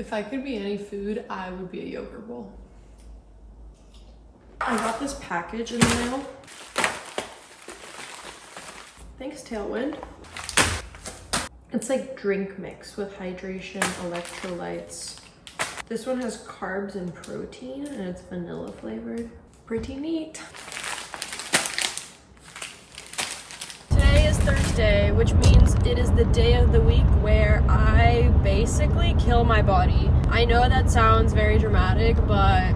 If I could be any food, I would be a yogurt bowl. I got this package in the mail. Thanks, Tailwind. It's like drink mix with hydration, electrolytes. This one has carbs and protein, and it's vanilla flavored. Pretty neat. Today is Thursday, which means it is the day of the week where I basically kill my body. I know that sounds very dramatic, but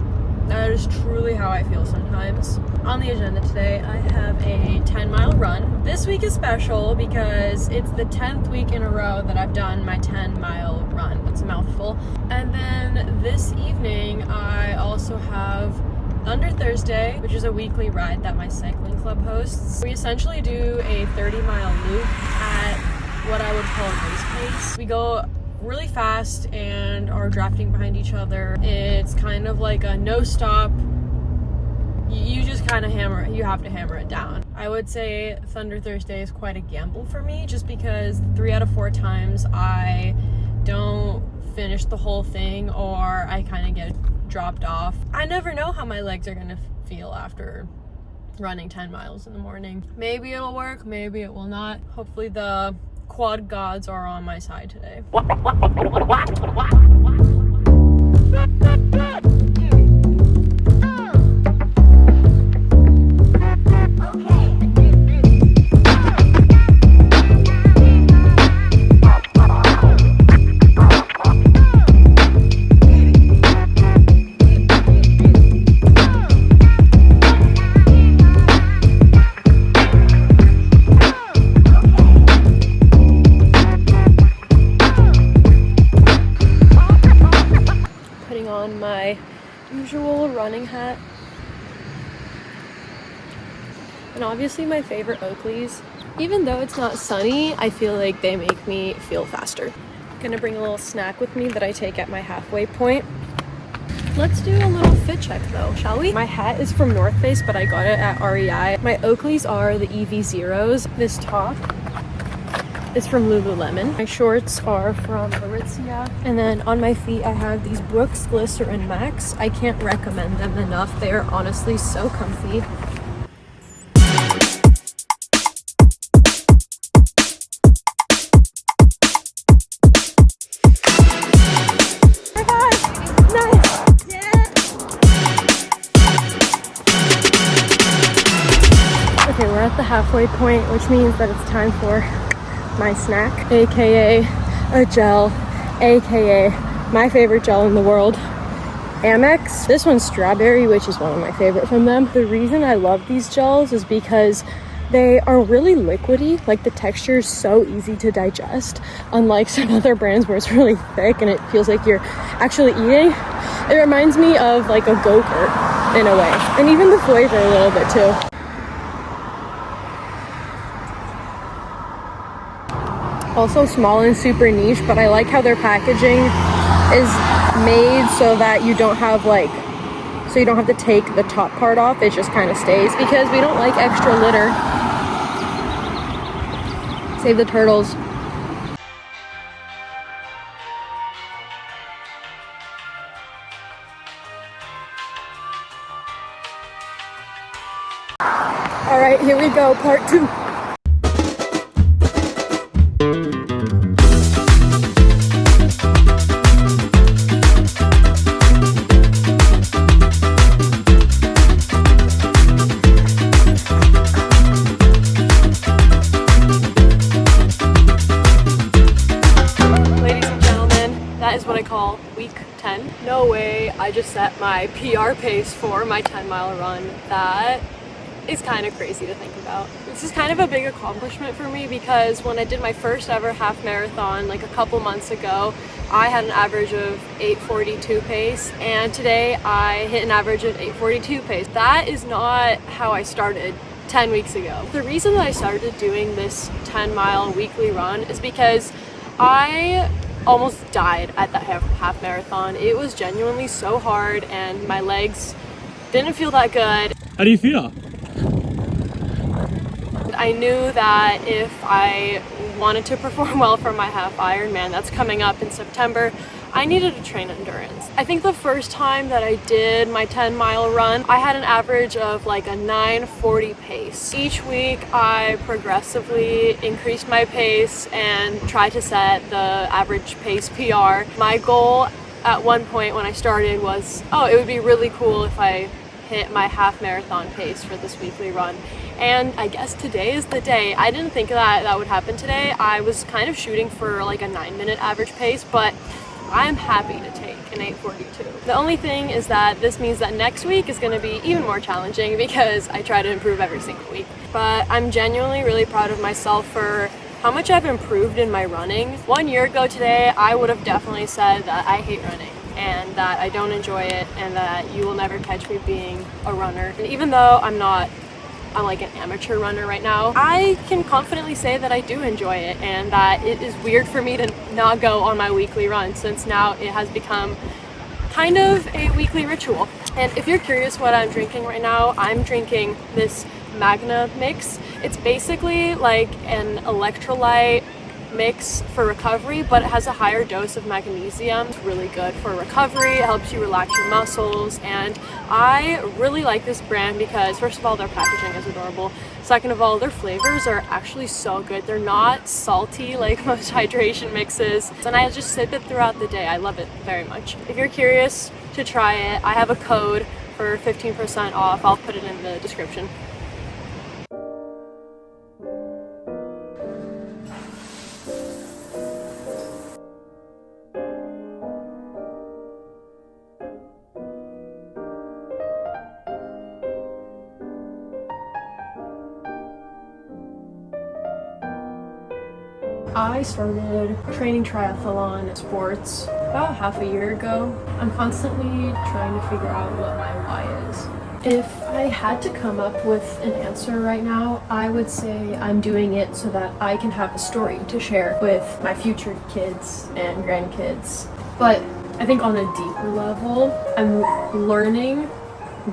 that is truly how I feel sometimes. On the agenda today, I have a 10-mile run. This week is special because it's the 10th week in a row that I've done my 10-mile run. That's a mouthful. And then this evening, I also have Thunder Thursday, which is a weekly ride that my cycling club hosts. We essentially do a 30-mile loop at what I would call race pace. We go really fast and are drafting behind each other. It's kind of like a no stop. You just kind of you have to hammer it down. I would say Thunder Thursday is quite a gamble for me, just because 3 out of 4 times I don't finish the whole thing, or I kind of get dropped off. I never know how my legs are gonna feel after running 10 miles in the morning. Maybe it'll work, maybe it will not. Hopefully the quad gods are on my side today. On my usual running hat, and obviously my favorite Oakleys. Even though it's not sunny, I feel like they make me feel faster. I'm gonna bring a little snack with me that I take at my halfway point. Let's do a little fit check though, shall we? My hat is from North Face, but I got it at REI. My Oakleys are the EV Zeros. This top is from Lululemon. My shorts are from Aritzia. And then on my feet, I have these Brooks Glycerin Max. I can't recommend them enough. They are honestly so comfy. High five! Nice! Yeah! Okay, we're at the halfway point, which means that it's time for my snack, aka a gel, aka my favorite gel in the world, Amex. This one's strawberry, which is one of my favorite from them. The reason I love these gels is because they are really liquidy. Like, the texture is so easy to digest, unlike some other brands where it's really thick and it feels like you're actually eating. It reminds me of like a Go-Gurt in a way, and even the flavor a little bit too. Also small and super niche, but I like how their packaging is made so that you don't have to take the top part off. It just kind of stays, because we don't like extra litter. Save the turtles. All right, here we go, part 2. Is what I call week 10. No way, I just set my PR pace for my 10-mile run. That is kind of crazy to think about. This is kind of a big accomplishment for me, because when I did my first ever half marathon like a couple months ago, I had an average of 8:42 pace, and today I hit an average of 8:42 pace. That is not how I started 10 weeks ago. The reason that I started doing this 10-mile weekly run is because I almost died at that half marathon. It was genuinely so hard, and my legs didn't feel that good. How do you feel? I knew that if I wanted to perform well for my half Ironman that's coming up in September, I needed to train endurance. I think the first time that I did my 10-mile run, I had an average of like a 9:40 pace. Each week I progressively increased my pace and tried to set the average pace PR. My goal at one point when I started was, it would be really cool if I hit my half marathon pace for this weekly run. And I guess today is the day. I didn't think that would happen today. I was kind of shooting for like a 9-minute average pace, but I'm happy to take an 8:42. The only thing is that this means that next week is going to be even more challenging because I try to improve every single week. But I'm genuinely really proud of myself for how much I've improved in my running. 1 year ago today, I would have definitely said that I hate running and that I don't enjoy it and that you will never catch me being a runner. And even though I'm like an amateur runner right now, I can confidently say that I do enjoy it and that it is weird for me to not go on my weekly run since now it has become kind of a weekly ritual. And if you're curious what I'm drinking right now, I'm drinking this Magna mix. It's basically like an electrolyte mix for recovery, but it has a higher dose of magnesium. It's really good for recovery. It helps you relax your muscles, and I really like this brand because first of all, their packaging is adorable. Second of all, their flavors are actually so good. They're not salty like most hydration mixes, and I just sip it throughout the day. I love it very much. If you're curious to try it, I have a code for 15% off. I'll put it in the description. I started training triathlon sports about half a year ago. I'm constantly trying to figure out what my why is. If I had to come up with an answer right now, I would say I'm doing it so that I can have a story to share with my future kids and grandkids. But I think on a deeper level, I'm learning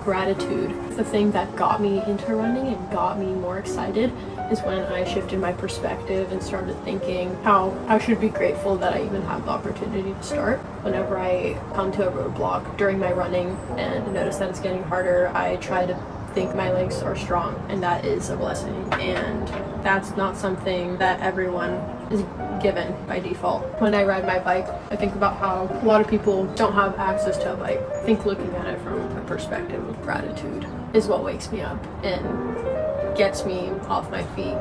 gratitude. The thing that got me into running and got me more excited is when I shifted my perspective and started thinking how I should be grateful that I even have the opportunity to start. Whenever I come to a roadblock during my running and notice that it's getting harder, I try to think my legs are strong, and that is a blessing. And that's not something that everyone is given by default. When I ride my bike, I think about how a lot of people don't have access to a bike. I think looking at it from a perspective of gratitude is what wakes me up and gets me off my feet.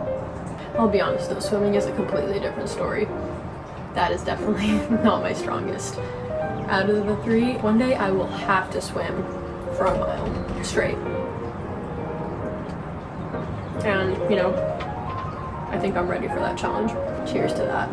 I'll be honest though, swimming is a completely different story. That is definitely not my strongest. Out of the three, one day I will have to swim for a mile straight. And, I think I'm ready for that challenge. Cheers to that.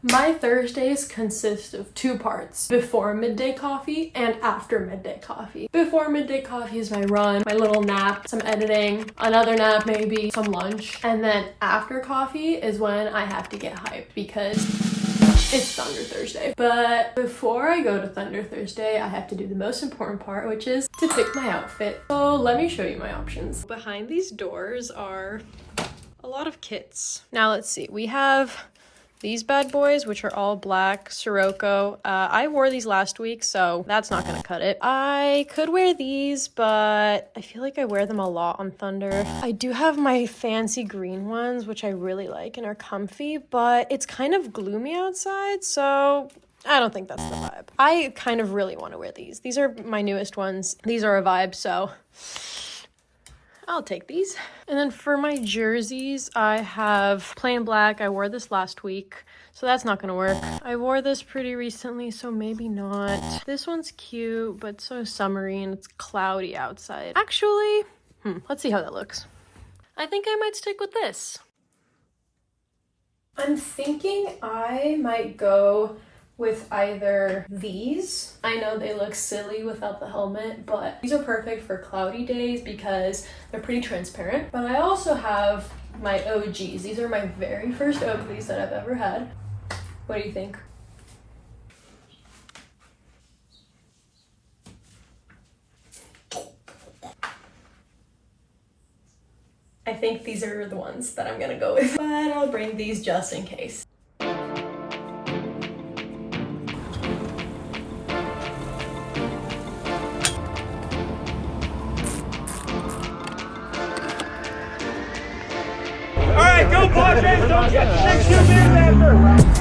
My Thursdays consist of two parts: before midday coffee and after midday coffee. Before midday coffee is my run, my little nap, some editing, another nap maybe, some lunch. And then after coffee is when I have to get hyped because it's Thunder Thursday. But before I go to Thunder Thursday, I have to do the most important part, which is to pick my outfit. So let me show you my options. Behind these doors are a lot of kits. Now let's see, we have these bad boys, which are all black Sirocco. I wore these last week, so that's not gonna cut it. I could wear these, but I feel like I wear them a lot on Thunder. I do have my fancy green ones, which I really like and are comfy, but it's kind of gloomy outside, so I don't think that's the vibe. I kind of really want to wear these. These are my newest ones. These are a vibe, so I'll take these. And then for my jerseys, I have plain black. I wore this last week, so that's not gonna work. I wore this pretty recently, so maybe not. This one's cute, but so summery and it's cloudy outside. Actually, let's see how that looks. I think I might stick with this. I'm thinking I might go with either these. I know they look silly without the helmet, but these are perfect for cloudy days because they're pretty transparent. But I also have my OGs. These are my very first Oakleys that I've ever had. What do you think? I I think these are the ones that I'm gonna go with, but I'll bring these just in case. All right, go, Padres. Don't get 6 minutes after.